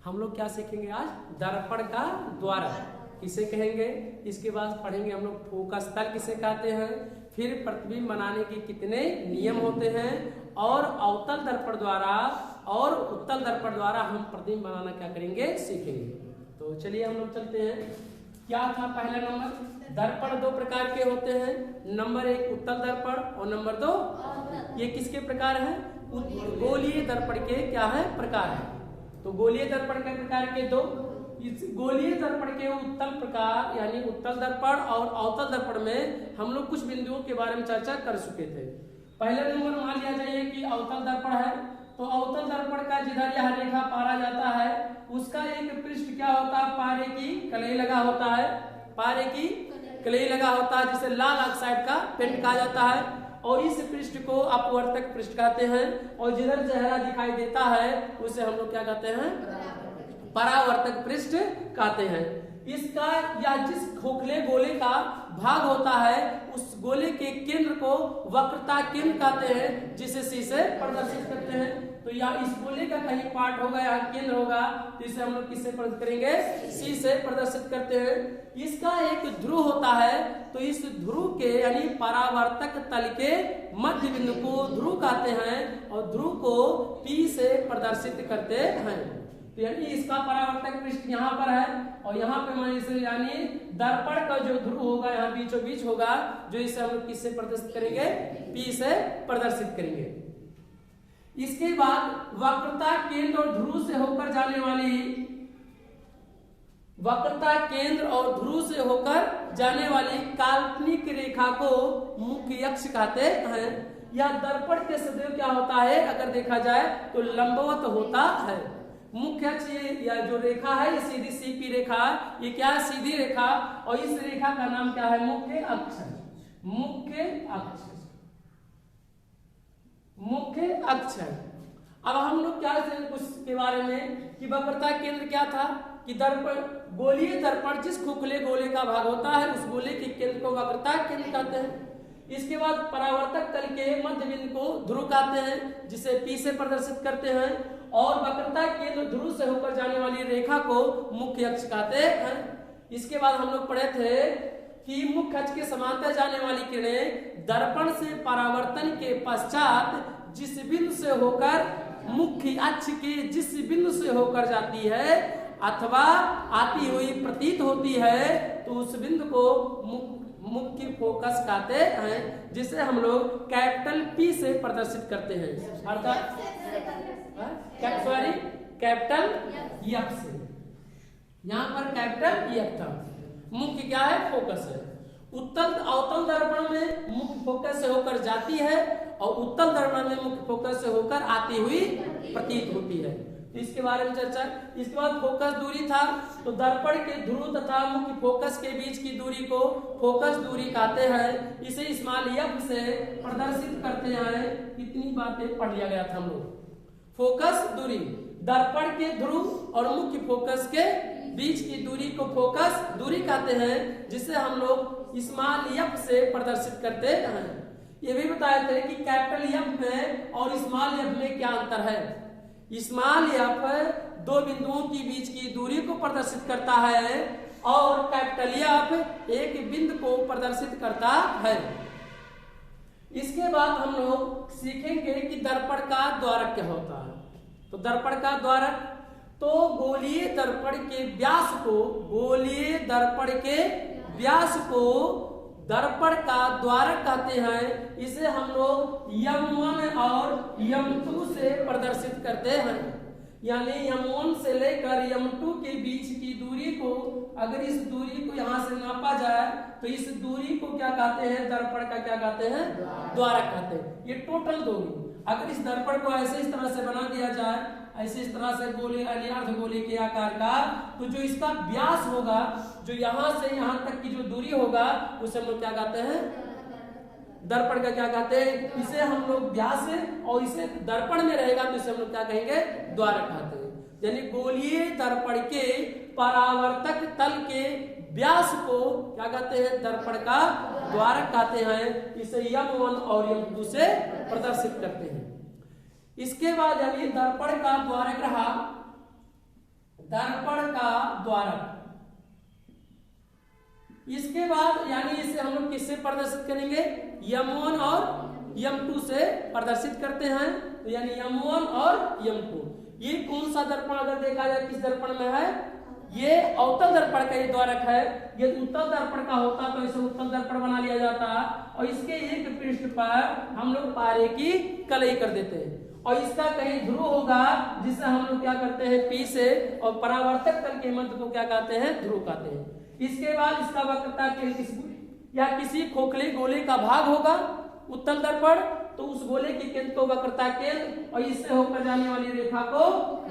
हम लोग क्या सीखेंगे आज? दर्पण का द्वारक किसे कहेंगे, इसके बाद पढ़ेंगे हम लोग फोकस तल किसे कहते हैं, फिर प्रतिबिंब बनाने के कितने नियम होते हैं, और अवतल दर्पण द्वारा और उत्तल दर्पण द्वारा हम प्रतिबिंब बनाना क्या करेंगे, सीखेंगे। तो चलिए हम लोग चलते हैं। क्या था पहला नंबर? दर्पण दो प्रकार के होते हैं। नंबर एक उत्तल दर्पण और नंबर दो ये किसके प्रकार है? गोलीय दर्पण के क्या है? प्रकार है। तो गोलीय दर्पण के प्रकार के दो, इस गोलीय दर्पण के उत्तल प्रकार यानी उत्तल दर्पण और अवतल दर्पण में हम लोग कुछ बिंदुओं के बारे में चर्चा कर चुके थे। पहले नंबर मान लिया जाइए कि अवतल दर्पण है, तो अवतल दर्पण का जिधर यह रेखा पारा जाता है उसका एक पृष्ठ क्या होता है? पारे की कलई लगा होता है, पारे की कलई लगा होता है जिसे लाल ऑक्साइड का पेंट कहा जाता है, और इस पृष्ठ को अपवर्तक पृष्ठ कहते हैं, और जिधर चेहरा दिखाई देता है उसे हम लोग क्या कहते हैं? परावर्तक पृष्ठ कहते हैं। इसका या जिस खोखले गोले का भाग होता है उस गोले के केंद्र को वक्रता केंद्र कहते हैं, जिसे सी से प्रदर्शित करते हैं। तो या इस गोले का कहीं पार्ट होगा या केंद्र होगा तो इसे हम लोग किससे प्रदर्शित करेंगे? सी से प्रदर्शित करते हैं। इसका एक ध्रुव होता है, तो इस ध्रुव के यानी परावर्तक तल के मध्य बिंदु को ध्रुव कहते हैं, और ध्रुव को पी से प्रदर्शित करते हैं। तो यानी इसका परावर्तक पृष्ठ यहाँ पर है, और यहाँ पे मान इसे यानी दर्पण का जो ध्रुव होगा यहाँ बीचों बीच होगा, जो इसे हम लोग किससे प्रदर्शित करेंगे? पी से प्रदर्शित करेंगे। इसके बाद वक्रता केंद्र और ध्रुव से होकर जाने वाली वक्रता केंद्र और ध्रुव से होकर जाने वाली काल्पनिक रेखा को मुख्य अक्ष कहते हैं। यह दर्पण के सदैव क्या होता है? अगर देखा जाए तो लंबवत होता है। मुख्य अक्ष या जो रेखा है ये सीधी सीपी रेखा, ये क्या है? सीधी रेखा, और इस रेखा का नाम क्या है? मुख्य अक्ष। मुख्य अक्ष, मुख्य अक्ष है। अब हम लोग क्या कुछ के बारे में कि वक्रता केंद्र क्या था कि दर्पण गोलीय दर्पण जिस खोखले गोले का भाग होता है उस गोले के केंद्र को वक्रता केंद्र कहते हैं। इसके बाद परावर्तक तल के मध्य बिंदु को ध्रुव कहते हैं, जिसे पी से प्रदर्शित करते हैं, और वक्रता केंद्र ध्रुव से होकर जाने वाली रेखा को मुख्य अक्ष कहते हैं। इसके बाद हम लोग पढ़े थे कि मुख्य अक्ष के समांतर जाने वाली किरणें दर्पण से परावर्तन के पश्चात जिस बिंदु से होकर मुख्य अक्ष के जिस बिंदु से होकर जाती है अथवा आती हुई प्रतीत होती है तो उस बिंदु को मुख्य फोकस कहते हैं, जिसे हम लोग कैपिटल पी से प्रदर्शित करते हैं, अर्थात कैपिटल एफ से। यहाँ पर कैपिटल एफ था। मुख्य क्या है? फोकस है। उत्तल अवतल दर्पण में मुख्य फोकस से होकर जाती है और उत्तल दर्पण में मुख्य फोकस से होकर आती हुई प्रतीत होती है। तो इसके बारे में चर्चा। इसके बाद फोकस दूरी था, तो दर्पण के ध्रुव तथा मुख्य फोकस के बीच की दूरी को फोकस दूरी कहते हैं। इसे स्मॉल एफ से प्रदर्शित करते हैं। इतनी बातें पढ़ लिया गया था हम लोग। फोकस दूरी, दर्पण के ध्रुव और मुख्य फोकस के बीच की दूरी को फोकस दूरी कहते हैं, जिसे हम लोग स्मॉल एफ से प्रदर्शित करते हैं। ये भी बताए थे कि कैपिटल एफ में और स्मॉल एफ में क्या अंतर है। स्मॉल एफ दो बिंदुओं के बीच की दूरी को प्रदर्शित करता है और कैपिटल एफ एक बिंदु को प्रदर्शित करता है। इसके बाद हम लोग सीखेंगे कि दर्पण का द्वारक क्या होता है। तो दर्पण का द्वारक, तो गोलीय दर्पण के व्यास को गोलीय दर्पण के व्यास को दर्पण का द्वारक कहते हैं। इसे हम लोग M1 और M2 से प्रदर्शित करते हैं। यानी M1 से लेकर M2 के बीच की दूरी को, अगर इस दूरी को यहाँ से नापा जाए तो इस दूरी को क्या कहते हैं? दर्पण का क्या कहते हैं? द्वारक कहते हैं। ये टोटल दूरी। अगर इस दर्पण को ऐसे इस तरह से बना दिया जाए, ऐसे इस तरह से गोले अर्ध गोले के आकार का, तो जो इसका व्यास होगा, जो यहाँ से यहाँ तक की जो दूरी होगा, उसे हम लोग क्या कहते हैं? दर्पण का क्या कहते हैं? इसे हम लोग व्यास, और इसे दर्पण में रहेगा तो इसे हम लोग क्या कहेंगे? द्वारक कहते हैं। यानी गोलीय दर्पण के परावर्तक तल के व्यास को क्या कहते हैं? दर्पण का द्वारक कहते हैं। इसे M1 और M2 से प्रदर्शित करते हैं। इसके बाद यानी दर्पण का द्वारक रहा दर्पण का द्वारक। इसके बाद यानी इसे हम लोग किससे प्रदर्शित करेंगे, M1 और M2 से प्रदर्शित करते हैं। तो यानी M1 और M2, ये कौन सा दर्पण अगर देखा जाए किस दर्पण में है, ये अवतल दर्पण का ये द्वारक है। ये उत्तल दर्पण का होता तो इसे उत्तल दर्पण बना लिया जाता और इसके एक पृष्ठ पर हम लोग पारे की कलई कर देते हैं और इसका कहीं ध्रुव होगा जिसे हम लोग क्या करते हैं P से, और परावर्तक तल के मध्य को क्या कहते हैं, ध्रुव कहते हैं। इसके बाद इसका वक्रता केंद्र या किसी खोखले गोले का भाग होगा उत्तल दर्पण, तो उस गोले के केंद्र को वक्रता केंद्र और इससे होकर जाने वाली रेखा को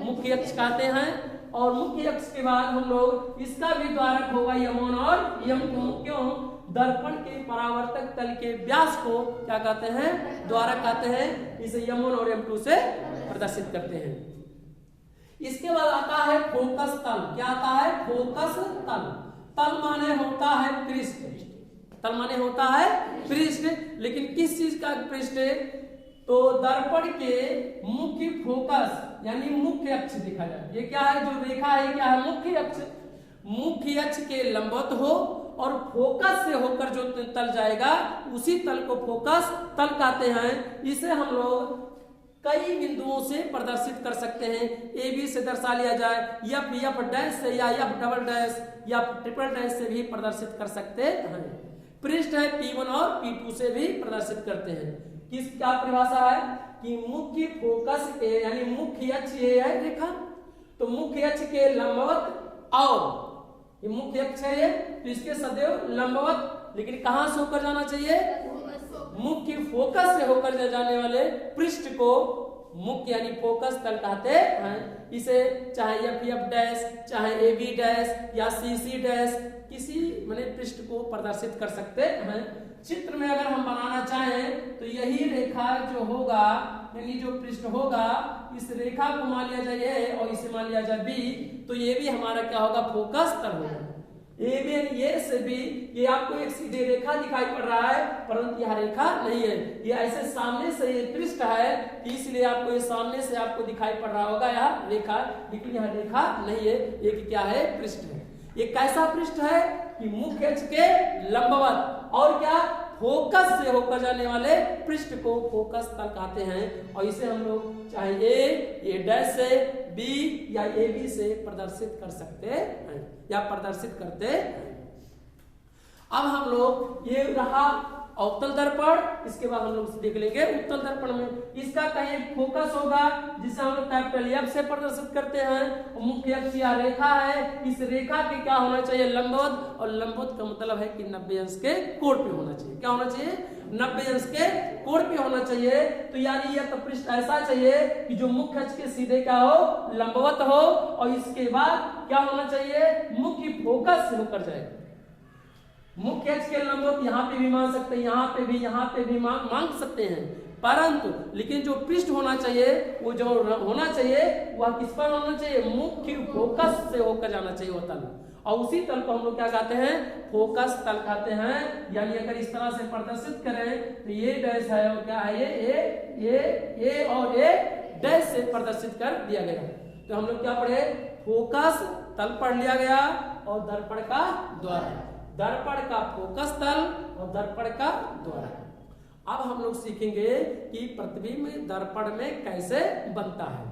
मुख्य अक्ष कहते हैं। और मुख्य अक्ष के बाद हम लोग इसका भी द्वारक होगा M1 और M2। क्यों, दर्पण के परावर्तक तल के व्यास को क्या कहते हैं, द्वारक कहते हैं। इसे M1 और M2 से प्रदर्शित करते हैं। इसके बाद आता है फोकस तल। क्या आता है, फोकस तल। तल माने होता है पृष्ठ, तल माने होता है पृष्ठ, लेकिन किस चीज का पृष्ठ, तो दर्पण के मुख्य फोकस यानी मुख्य अक्ष देखा जाए। ये क्या है, जो रेखा है क्या है, मुख्य अक्ष। मुख्य अक्ष के लंबवत हो और फोकस से होकर जो तल जाएगा उसी तल को फोकस तल कहते हैं। इसे हम लोग कई बिंदुओं से प्रदर्शित कर सकते हैं। ए बी से दर्शा लिया जाए, एफ डैश से या एफ डबल डैश या ट्रिपल डैश से भी प्रदर्शित कर सकते हैं। पृष्ठ है P1 और P2 से भी प्रदर्शित करते हैं। किस क्या परिभाषा है कि मुख्य फोकस के यानी मुख्य अक्ष ये है रेखा, तो मुख्य अक्ष के लंबवत और ये मुख्य अक्ष है ये, तो इसके सदैव लंबवत, लेकिन कहां से होकर जाना चाहिए, मुख्य फोकस से होकर जाने वाले पृष्ठ को मुख्य यानी फोकस तल कहते हैं। इसे चाहे एफ डैश, चाहे ए बी डैश या सी डैश किसी माने पृष्ठ को प्रदर्शित कर सकते हैं। चित्र में अगर हम बनाना चाहें तो यही रेखा जो होगा यानी जो पृष्ठ होगा, इस रेखा को मान लिया जाए ए और इसे मान लिया जाए बी, तो ये भी हमारा क्या होगा, फोकस तल होगा। ए बी ये से भी, ये आपको एक सीधी रेखा दिखाई पड़ रहा है परंतु यह रेखा नहीं है, ये ऐसे सामने से ये पृष्ठ है, इसलिए आपको ये सामने से आपको दिखाई पड़ रहा होगा यह रेखा, लेकिन यह रेखा नहीं है, एक क्या है, पृष्ठ है। ये कैसा पृष्ठ है कि मुख्य अक्ष के लंबवत और क्या फोकस से होकर जाने वाले पृष्ठ को फोकस तल कहते हैं। और इसे हम लोग चाहे ए डैश से, बी या ए बी से प्रदर्शित कर सकते हैं या प्रदर्शित करते हैं। अब हम लोग ये रहा अवतल दर्पण, इसके बाद हम लोग देख लेंगे उत्तल दर्पण में इसका कहीं फोकस होगा जिसे हम लोग कैपिटल एफ से प्रदर्शित करते हैं। मुख्य अक्ष या रेखा है, इस रेखा के क्या होना चाहिए, लंबवत, और लंबवत का मतलब है कि 90 अंश के कोण पे होना चाहिए। क्या होना चाहिए, 90 अंश के कोण पे होना चाहिए। तो यानी यह पृष्ठ ऐसा चाहिए कि जो मुख्य अक्ष के सीधे क्या हो, लंबवत हो, और इसके बाद क्या होना चाहिए, मुख्य फोकस से होकर जाए। मुख्य अक्ष के लंबवत यहाँ पे भी मान सकते हैं, यहाँ पे भी मांग सकते हैं, परंतु लेकिन जो पृष्ठ होना चाहिए वो जो होना चाहिए वह किस पर होना चाहिए, मुख्य फोकस से होकर जाना चाहिए वो तल, और उसी तल को हम लोग क्या कहते हैं, फोकस तल कहते हैं। यानी अगर इस तरह से प्रदर्शित करें तो ये डैश है और क्या है, ये और ये डैश से प्रदर्शित कर दिया गया। तो हम लोग क्या पढ़े, फोकस तल पढ़ लिया गया और दर्पण का द्वारक, दर्पण का फोकस तल और दर्पण का द्वारक। अब हम लोग सीखेंगे कि प्रतिबिंब दर्पण में कैसे बनता है।